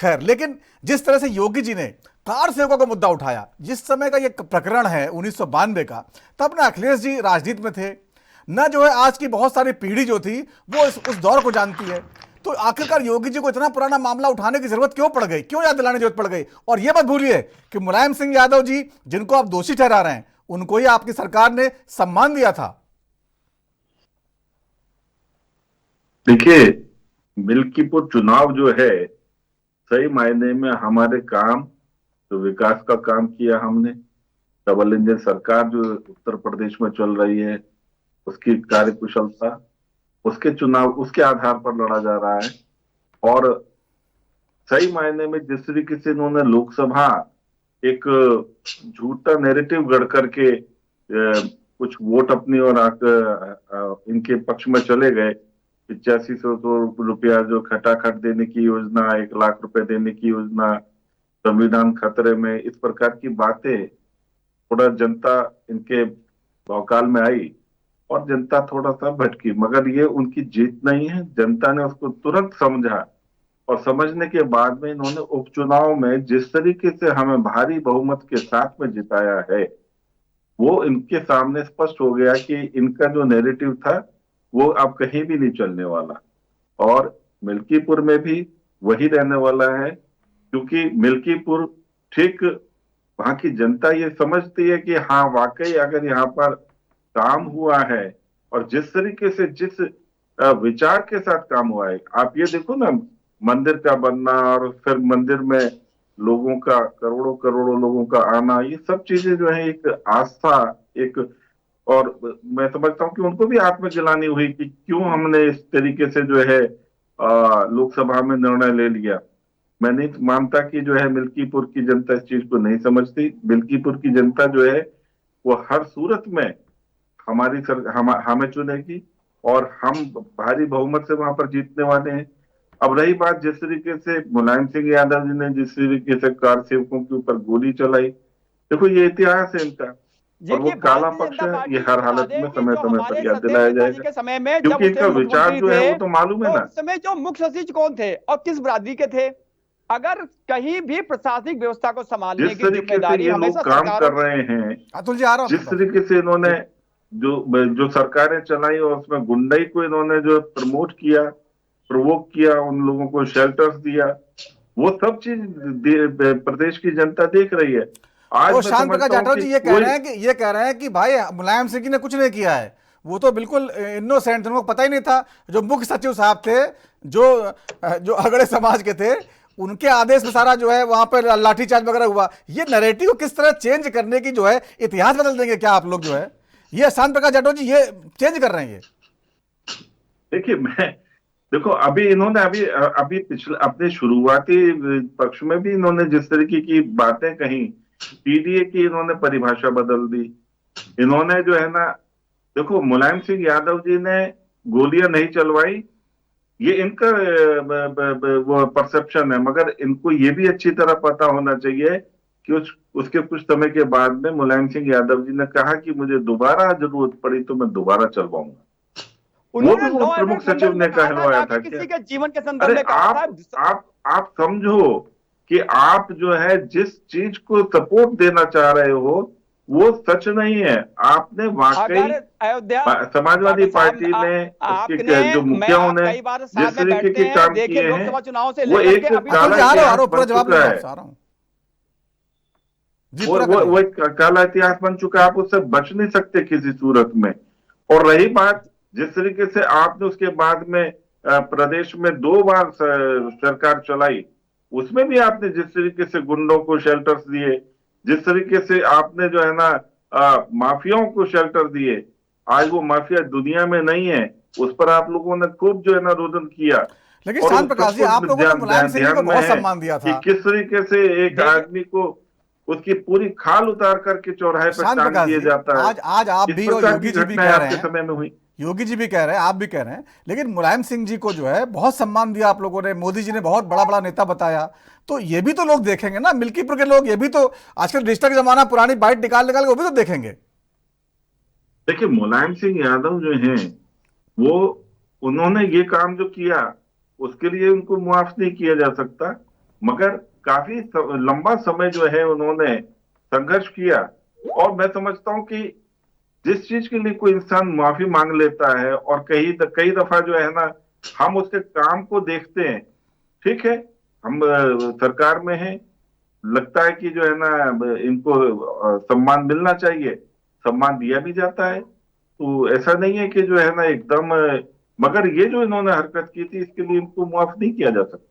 खैर, लेकिन जिस तरह से योगी जी ने कार सेवकों का मुद्दा उठाया, जिस समय का ये प्रकरण है 1992 का, तब ना अखिलेश जी राजनीति में थे, न जो है आज की बहुत सारी पीढ़ी जो थी वो उस दौर को जानती है। तो आखिरकार योगी जी को इतना पुराना मामला उठाने की जरूरत क्यों पड़ गई, क्यों याद दिलाने की जरूरत पड़ गई? और ये मत भूलिए कि मुलायम सिंह यादव जी, जिनको आप दोषी ठहरा रहे हैं, उनको ही आपकी सरकार ने सम्मान दिया था। देखिए, मिल्कीपुर चुनाव जो है, सही मायने में हमारे काम, जो विकास का काम किया हमने, डबल इंजन सरकार जो उत्तर प्रदेश में चल रही है, उसकी कार्यकुशलता, उसके चुनाव उसके आधार पर लड़ा जा रहा है। और सही मायने में जिस तरीके से इन्होंने लोकसभा एक झूठा नैरेटिव गढ़ करके कुछ वोट अपनी और इनके पक्ष में चले गए, 8500 रुपया जो खटाखट देने की योजना, 1 लाख रुपए देने की योजना, संविधान खतरे में, इस प्रकार की बातें, थोड़ा जनता इनके भौकाल में आई और जनता थोड़ा सा भटकी। मगर ये उनकी जीत नहीं है, जनता ने उसको तुरंत समझा और समझने के बाद में इन्होंने उपचुनाव में जिस तरीके से हमें भारी बहुमत के साथ में जिताया है, वो इनके सामने स्पष्ट हो गया कि इनका जो नैरेटिव था वो अब कहीं भी नहीं चलने वाला। और मिल्कीपुर में भी वही रहने वाला है, क्योंकि मिल्कीपुर ठीक, वहां की जनता ये समझती है कि हाँ वाकई अगर यहाँ पर काम हुआ है और जिस तरीके से जिस विचार के साथ काम हुआ है, आप ये देखो ना, मंदिर का बनना और फिर मंदिर में लोगों का, करोड़ों करोड़ों लोगों का आना, ये सब चीजें जो है एक आस्था, एक, और मैं समझता हूँ कि उनको भी आत्मग्लानि हुई कि क्यों हमने इस तरीके से जो है लोकसभा में निर्णय ले लिया। मैं नहीं मानता कि जो है मिल्कीपुर की जनता इस चीज को नहीं समझती। मिल्कीपुर की जनता जो है वो हर सूरत में हमें चुनेगी और हम भारी बहुमत से वहां पर जीतने वाले हैं। अब रही बात जिस तरीके से मुलायम सिंह यादव जी ने जिस तरीके से कार सेवकों के ऊपर गोली चलाई, देखो ये इतिहास है इनका और वो देखिए, काला भारतीय पक्ष जनता है, पार्टी ये हर बता हालत दें में कि समय जो समय पर हमारे याद सत्येंद्र दिलाया नेताजी जाएगा, के समय में जब क्योंकि उनके इनका विचार मुख्यमंत्री जो है थे, वो तो मालूम है तो ना। उस समय जो मुख्य सचिव कौन थे और किस बरादरी के थे? अगर कहीं भी प्रशासनिक व्यवस्था को संभालने जिस की तरीके से जिम्मेदारी ये हमेशा लोग काम सरकारों कर रहे हैं, अतुल जी, आ रहा हूं जिस आपके पास। तरीके से इन्होंने जो जो सरकारें चलाई और उसमें गुंडई को इन्होंने जो प्रमोट किया, प्रोवोक किया, उन लोगों को शेल्टर्स दिया, वो सब चीज प्रदेश की जनता देख रही है। आज तो मैं शांत प्रकाश समझता हूँ जाटव कि जी ये कह कोई, रहे हैं कि भाई मुलायम सिंह जी ने कुछ नहीं किया है, वो तो बिल्कुल इनोसेंट, उनको पता ही नहीं था। जो मुख्य सचिव साहब थे, जो जो अगड़े समाज के थे, उनके आदेश में सारा जो है वहां पर लाठीचार्ज वगैरह हुआ। ये नैरेटिव किस तरह चेंज करने की जो है, इतिहास बदल देंगे क्या आप लोग जो है? ये शांत प्रकाश जाटव जी ये चेंज कर रहे हैं ये। देखिए, मैं, देखो अभी इन्होंने अभी पिछले अपने शुरुआती पक्ष में भी इन्होंने जिस तरीके की बातें कही, पीडीए की इन्होंने परिभाषा बदल दी। इन्होंने जो है ना, देखो मुलायम सिंह यादव जी ने गोलियां नहीं चलवाई, ये इनका वो परसेप्शन है, मगर इनको ये भी अच्छी तरह पता होना चाहिए कि उसके कुछ समय के बाद में मुलायम सिंह यादव जी ने कहा कि मुझे दोबारा जरूरत पड़ी तो मैं दोबारा चलवाऊंगा। वो उन्होंने भी वो लॉ एंड प्रमुख ऑर्डर सचिव संदर्भ ने में कहा था, कहलवाया ना कि था क्या? किसी के जीवन के संदर्भ अरे में कहा था। आप समझो कि आप जो है जिस चीज को सपोर्ट देना चाह रहे हो वो सच नहीं है। आपने वाकई अगर अयोध्या, समाजवादी जाटव साहब, पार्टी ने, आपने, उसके जो मैं मुखियाओं आप ने कई बार जिस साथ में तरीके बैठते के हैं, काम देखिए किए हैं, लोकसभा चुनाव से वो लेकर एक के अभी अतुल काला जी, आ रहा हूं, इतिहास पूरा बन जवाब चुका लूंगा है। आपसे, आ रहा हूं जी, वो पूरा वो करिए। वो एक काला इतिहास बन चुका है, आप उससे बच नहीं सकते किसी सूरत में। और रही बात जिस तरीके से आपने उसके बाद में प्रदेश में 2 बार सरकार चलाई, उसमें भी आपने जिस तरीके से गुंडों को शेल्टर्स दिए, जिस तरीके से आपने जो है ना माफियाओं को शेल्टर दिए, आज वो माफिया दुनिया में नहीं है, उस पर आप लोगों ने खूब जो है ना रोदन किया। लेकिन और शांत उस प्रकाश जी, सबको आप लोगों ने मुलायम सिंह जी ध्यान को में बहुत है सम्मान दिया कि था। किस तरीके से एक देखिए, आदमी को उसकी पूरी खाल उतार करके चौराहे पर शांत टांग प्रकाश दिया जी, जाता है। आज आप इस भी और प्रकार की योगी जी भी घटनाएं कह रहे आपके हैं, समय में हुई। योगी जी भी कह रहे हैं, आप भी कह रहे हैं, लेकिन मुलायम सिंह जी को जो है बहुत सम्मान दिया आप लोगों ने, मोदी जी ने बहुत बड़ा बड़ा नेता बताया। तो ये भी तो लोग देखेंगे ना, मिल्कीपुर के लोग, ये भी तो आजकल डिजिटल का जमाना, पुरानी बाइट निकाल निकाल के वो भी तो देखेंगे। देखिए, मुलायम सिंह यादव जो हैं, वो, उन्होंने ये काम जो किया उसके लिए उनको मुआफ नहीं किया जा सकता। मगर काफी लंबा समय जो है उन्होंने संघर्ष किया। और मैं समझता हूं कि जिस चीज के लिए कोई इंसान माफी मांग लेता है, और कई दफा जो है ना, हम उसके काम को देखते हैं, ठीक है, हम सरकार में हैं, लगता है कि जो है ना इनको सम्मान मिलना चाहिए, सम्मान दिया भी जाता है। तो ऐसा नहीं है कि जो है ना एकदम मगर ये जो इन्होंने हरकत की थी इसके लिए इनको माफ नहीं किया जा सकता।